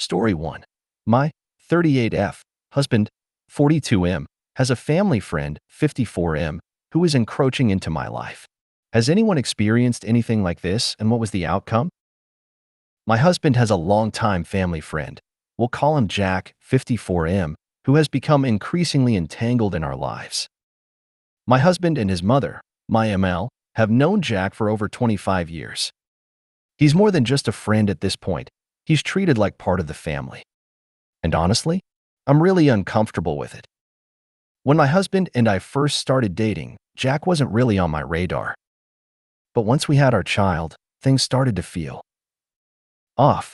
Story 1. My 38F husband, 42M, has a family friend, 54M, who is encroaching into my life. Has anyone experienced anything like this, and what was the outcome? My husband has a longtime family friend. We'll call him Jack, 54M, who has become increasingly entangled in our lives. My husband and his mother, my ML, have known Jack for over 25 years. He's more than just a friend at this point. He's treated like part of the family. And honestly, I'm really uncomfortable with it. When my husband and I first started dating, Jack wasn't really on my radar. But once we had our child, things started to feel off.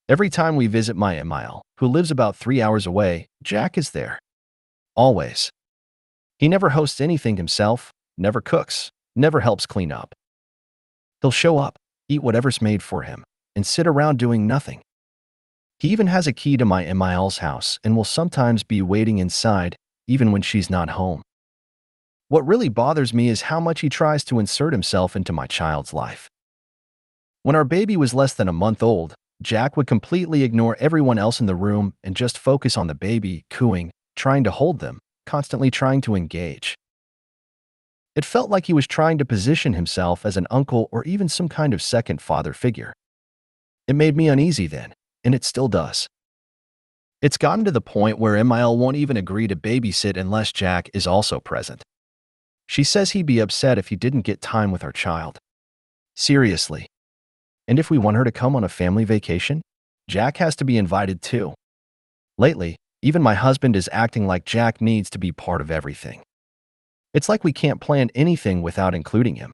Every time we visit my ML, who lives about 3 hours away, Jack is there. Always. He never hosts anything himself, never cooks, never helps clean up. He'll show up, eat whatever's made for him, and sit around doing nothing. He even has a key to my MIL's house and will sometimes be waiting inside, even when she's not home. What really bothers me is how much he tries to insert himself into my child's life. When our baby was less than a month old, Jack would completely ignore everyone else in the room and just focus on the baby, cooing, trying to hold them, constantly trying to engage. It felt like he was trying to position himself as an uncle or even some kind of second father figure. It made me uneasy then, and it still does. It's gotten to the point where MIL won't even agree to babysit unless Jack is also present. She says he'd be upset if he didn't get time with our child. Seriously. And if we want her to come on a family vacation, Jack has to be invited too. Lately, even my husband is acting like Jack needs to be part of everything. It's like we can't plan anything without including him.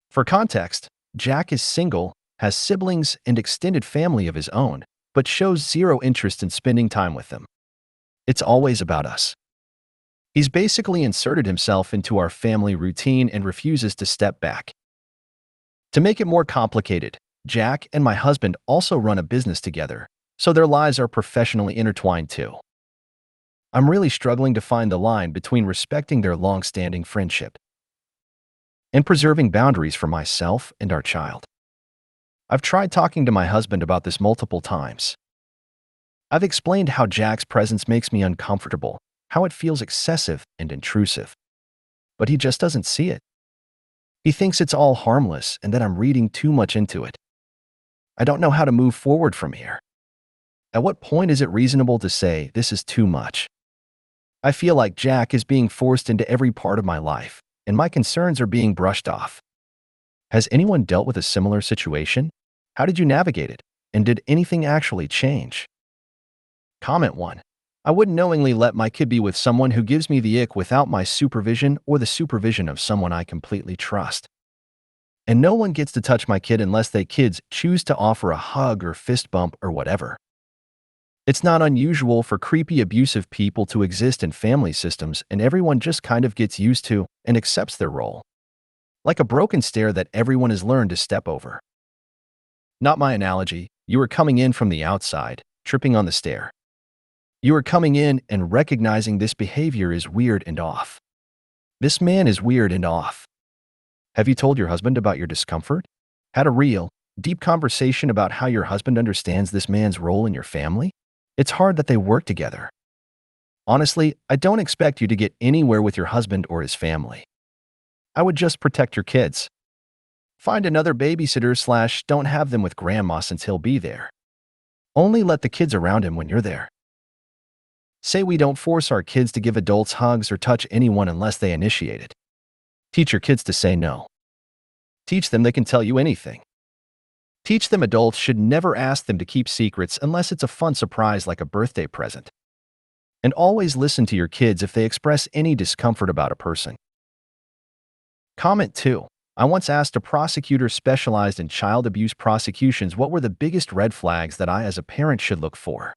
For context, Jack is single, has siblings and extended family of his own, but shows zero interest in spending time with them. It's always about us. He's basically inserted himself into our family routine and refuses to step back. To make it more complicated, Jack and my husband also run a business together, so their lives are professionally intertwined too. I'm really struggling to find the line between respecting their long-standing friendship and preserving boundaries for myself and our child. I've tried talking to my husband about this multiple times. I've explained how Jack's presence makes me uncomfortable, how it feels excessive and intrusive. But he just doesn't see it. He thinks it's all harmless and that I'm reading too much into it. I don't know how to move forward from here. At what point is it reasonable to say this is too much? I feel like Jack is being forced into every part of my life, and my concerns are being brushed off. Has anyone dealt with a similar situation? How did you navigate it? And did anything actually change? Comment 1. I wouldn't knowingly let my kid be with someone who gives me the ick without my supervision or the supervision of someone I completely trust. And no one gets to touch my kid unless they kids choose to offer a hug or fist bump or whatever. It's not unusual for creepy abusive people to exist in family systems, and everyone just kind of gets used to and accepts their role. Like a broken stair that everyone has learned to step over. Not my analogy. You are coming in from the outside, tripping on the stair. You are coming in and recognizing this behavior is weird and off. This man is weird and off. Have you told your husband about your discomfort? Had a real, deep conversation about how your husband understands this man's role in your family? It's hard that they work together. Honestly, I don't expect you to get anywhere with your husband or his family. I would just protect your kids. Find another babysitter / don't have them with grandma since he'll be there. Only let the kids around him when you're there. Say we don't force our kids to give adults hugs or touch anyone unless they initiate it. Teach your kids to say no. Teach them they can tell you anything. Teach them adults should never ask them to keep secrets unless it's a fun surprise like a birthday present. And always listen to your kids if they express any discomfort about a person. Comment 2. I once asked a prosecutor specialized in child abuse prosecutions what were the biggest red flags that I as a parent should look for.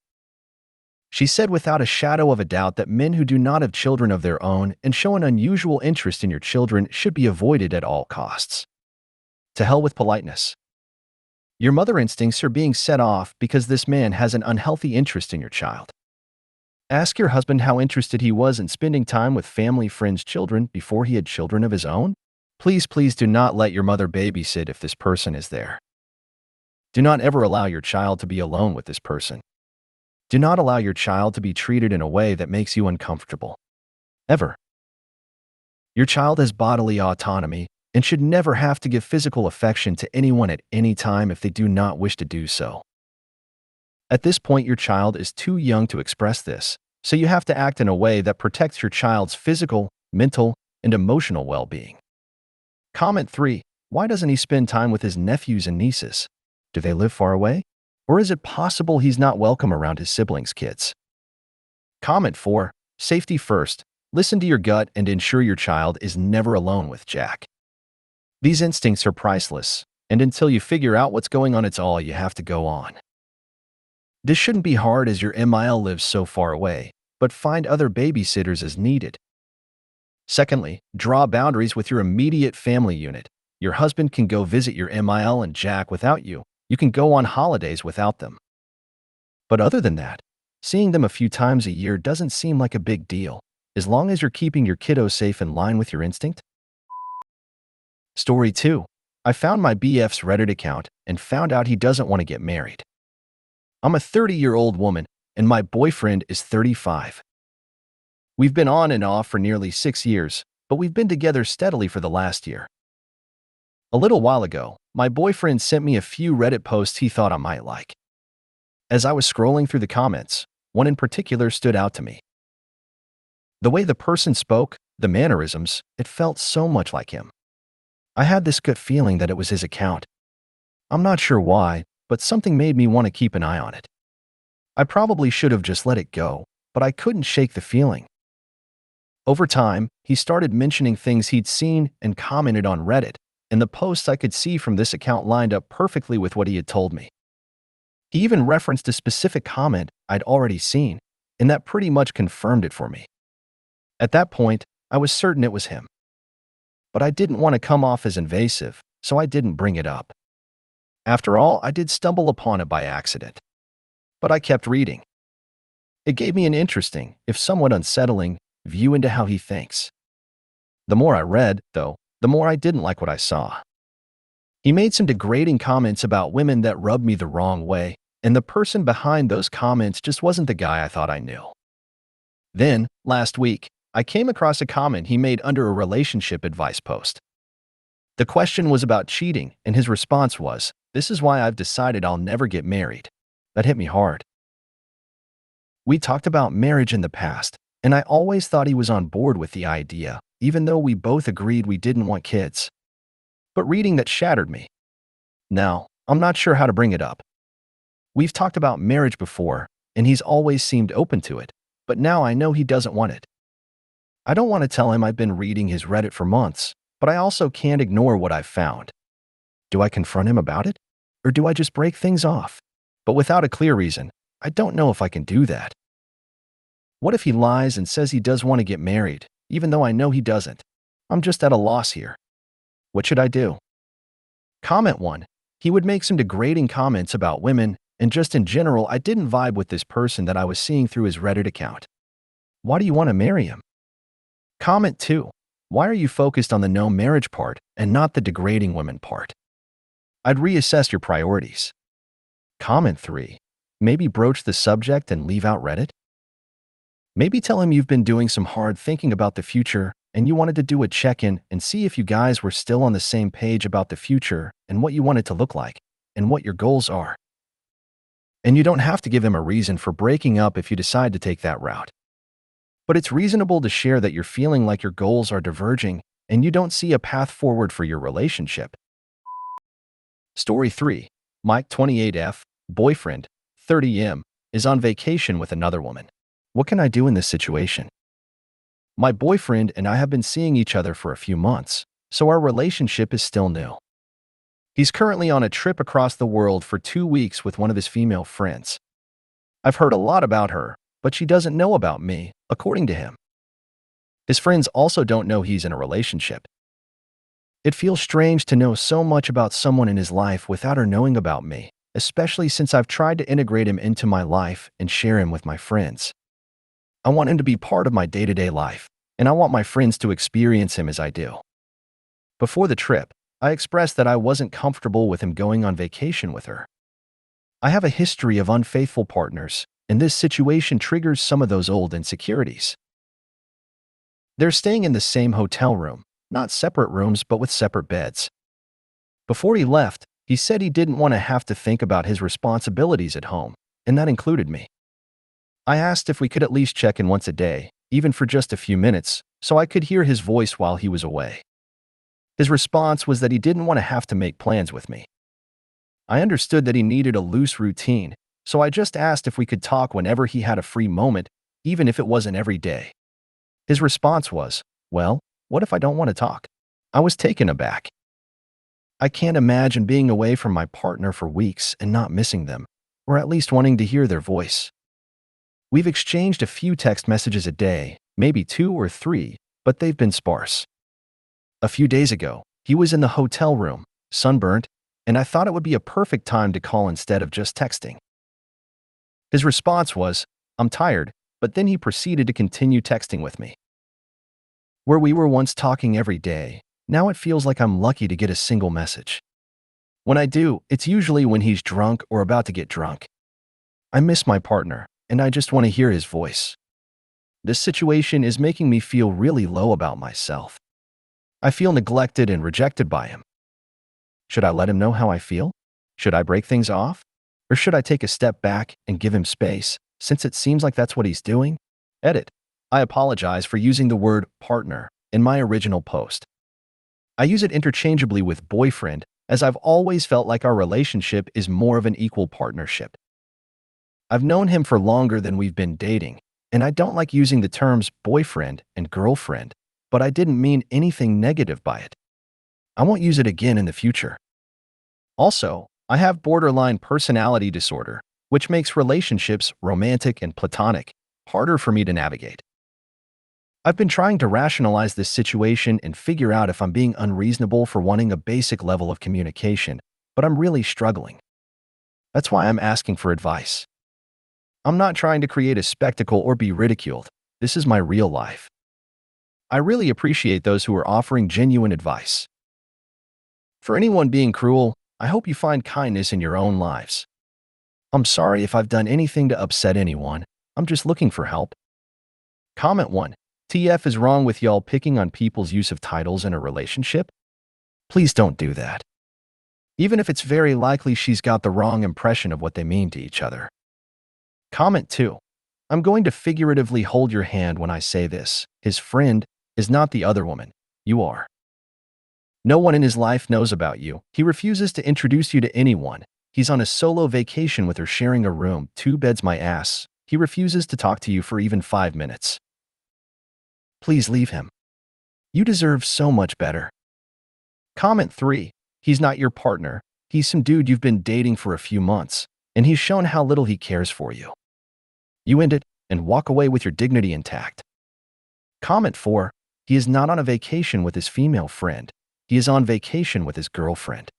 She said without a shadow of a doubt that men who do not have children of their own and show an unusual interest in your children should be avoided at all costs. To hell with politeness. Your mother instincts are being set off because this man has an unhealthy interest in your child. Ask your husband how interested he was in spending time with family friends' children before he had children of his own. Please do not let your mother babysit if this person is there. Do not ever allow your child to be alone with this person. Do not allow your child to be treated in a way that makes you uncomfortable. Ever. Your child has bodily autonomy and should never have to give physical affection to anyone at any time if they do not wish to do so. At this point, your child is too young to express this, so you have to act in a way that protects your child's physical, mental, and emotional well-being. Comment 3. Why doesn't he spend time with his nephews and nieces? Do they live far away? Or is it possible he's not welcome around his siblings' kids? Comment 4. Safety first. Listen to your gut and ensure your child is never alone with Jack. These instincts are priceless, and until you figure out what's going on, it's all you have to go on. This shouldn't be hard as your MIL lives so far away, but find other babysitters as needed. Secondly, draw boundaries with your immediate family unit. Your husband can go visit your MIL and Jack without you. You can go on holidays without them. But other than that, seeing them a few times a year doesn't seem like a big deal, as long as you're keeping your kiddo safe in line with your instinct. Story 2. I found my BF's Reddit account and found out he doesn't want to get married. I'm a 30-year-old woman, and my boyfriend is 35. We've been on and off for nearly 6 years, but we've been together steadily for the last year. A little while ago, my boyfriend sent me a few Reddit posts he thought I might like. As I was scrolling through the comments, one in particular stood out to me. The way the person spoke, the mannerisms, it felt so much like him. I had this gut feeling that it was his account. I'm not sure why, but something made me want to keep an eye on it. I probably should have just let it go, but I couldn't shake the feeling. Over time, he started mentioning things he'd seen and commented on Reddit, and the posts I could see from this account lined up perfectly with what he had told me. He even referenced a specific comment I'd already seen, and that pretty much confirmed it for me. At that point, I was certain it was him. But I didn't want to come off as invasive, so I didn't bring it up. After all, I did stumble upon it by accident. But I kept reading. It gave me an interesting, if somewhat unsettling, view into how he thinks. The more I read, though, the more I didn't like what I saw. He made some degrading comments about women that rubbed me the wrong way, and the person behind those comments just wasn't the guy I thought I knew. Then, last week, I came across a comment he made under a relationship advice post. The question was about cheating, and his response was, "This is why I've decided I'll never get married." That hit me hard. We talked about marriage in the past, and I always thought he was on board with the idea, even though we both agreed we didn't want kids. But reading that shattered me. Now, I'm not sure how to bring it up. We've talked about marriage before, and he's always seemed open to it, but now I know he doesn't want it. I don't want to tell him I've been reading his Reddit for months, but I also can't ignore what I've found. Do I confront him about it? Or do I just break things off? But without a clear reason, I don't know if I can do that. What if he lies and says he does want to get married, even though I know he doesn't? I'm just at a loss here. What should I do? Comment 1. He would make some degrading comments about women, and just in general, I didn't vibe with this person that I was seeing through his Reddit account. Why do you want to marry him? Comment 2. Why are you focused on the no marriage part and not the degrading women part? I'd reassess your priorities. Comment 3. Maybe broach the subject and leave out Reddit? Maybe tell him you've been doing some hard thinking about the future and you wanted to do a check-in and see if you guys were still on the same page about the future and what you want it to look like and what your goals are. And you don't have to give him a reason for breaking up if you decide to take that route. But it's reasonable to share that you're feeling like your goals are diverging and you don't see a path forward for your relationship. Story 3. Mike 28F, boyfriend, 30M, is on vacation with another woman. What can I do in this situation? My boyfriend and I have been seeing each other for a few months, so our relationship is still new. He's currently on a trip across the world for 2 weeks with one of his female friends. I've heard a lot about her, but she doesn't know about me, according to him. His friends also don't know he's in a relationship. It feels strange to know so much about someone in his life without her knowing about me, especially since I've tried to integrate him into my life and share him with my friends. I want him to be part of my day-to-day life, and I want my friends to experience him as I do. Before the trip, I expressed that I wasn't comfortable with him going on vacation with her, I have a history of unfaithful partners, and this situation triggers some of those old insecurities. They're staying in the same hotel room, not separate rooms but with separate beds. Before he left, he said he didn't want to have to think about his responsibilities at home, and that included me. I asked if we could at least check in once a day, even for just a few minutes, so I could hear his voice while he was away. His response was that he didn't want to have to make plans with me. I understood that he needed a loose routine, so I just asked if we could talk whenever he had a free moment, even if it wasn't every day. His response was, "Well, what if I don't want to talk?" I was taken aback. I can't imagine being away from my partner for weeks and not missing them, or at least wanting to hear their voice. We've exchanged a few text messages a day, maybe 2 or 3, but they've been sparse. A few days ago, he was in the hotel room, sunburnt, and I thought it would be a perfect time to call instead of just texting. His response was, "I'm tired," but then he proceeded to continue texting with me. Where we were once talking every day, now it feels like I'm lucky to get a single message. When I do, it's usually when he's drunk or about to get drunk. I miss my partner, and I just want to hear his voice. This situation is making me feel really low about myself. I feel neglected and rejected by him. Should I let him know how I feel? Should I break things off? Or should I take a step back and give him space, since it seems like that's what he's doing? Edit. I apologize for using the word partner in my original post. I use it interchangeably with boyfriend, as I've always felt like our relationship is more of an equal partnership. I've known him for longer than we've been dating, and I don't like using the terms boyfriend and girlfriend, but I didn't mean anything negative by it. I won't use it again in the future. Also, I have borderline personality disorder, which makes relationships, romantic and platonic, harder for me to navigate. I've been trying to rationalize this situation and figure out if I'm being unreasonable for wanting a basic level of communication, but I'm really struggling. That's why I'm asking for advice. I'm not trying to create a spectacle or be ridiculed. This is my real life. I really appreciate those who are offering genuine advice. For anyone being cruel, I hope you find kindness in your own lives. I'm sorry if I've done anything to upset anyone. I'm just looking for help. Comment 1. TF is wrong with y'all picking on people's use of titles in a relationship? Please don't do that. Even if it's very likely she's got the wrong impression of what they mean to each other. Comment 2. I'm going to figuratively hold your hand when I say this. His friend is not the other woman. You are. No one in his life knows about you. He refuses to introduce you to anyone. He's on a solo vacation with her sharing a room, 2 beds my ass. He refuses to talk to you for even 5 minutes. Please leave him. You deserve so much better. Comment 3. He's not your partner. He's some dude you've been dating for a few months, and he's shown how little he cares for you. You end it and walk away with your dignity intact. Comment 4. He is not on a vacation with his female friend. He is on vacation with his girlfriend.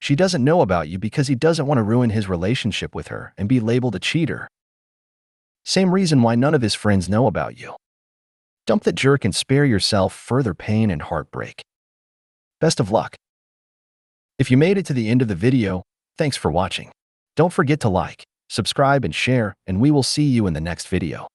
She doesn't know about you because he doesn't want to ruin his relationship with her and be labeled a cheater. Same reason why none of his friends know about you. Dump that jerk and spare yourself further pain and heartbreak. Best of luck. If you made it to the end of the video, thanks for watching. Don't forget to like, subscribe, and share, and we will see you in the next video.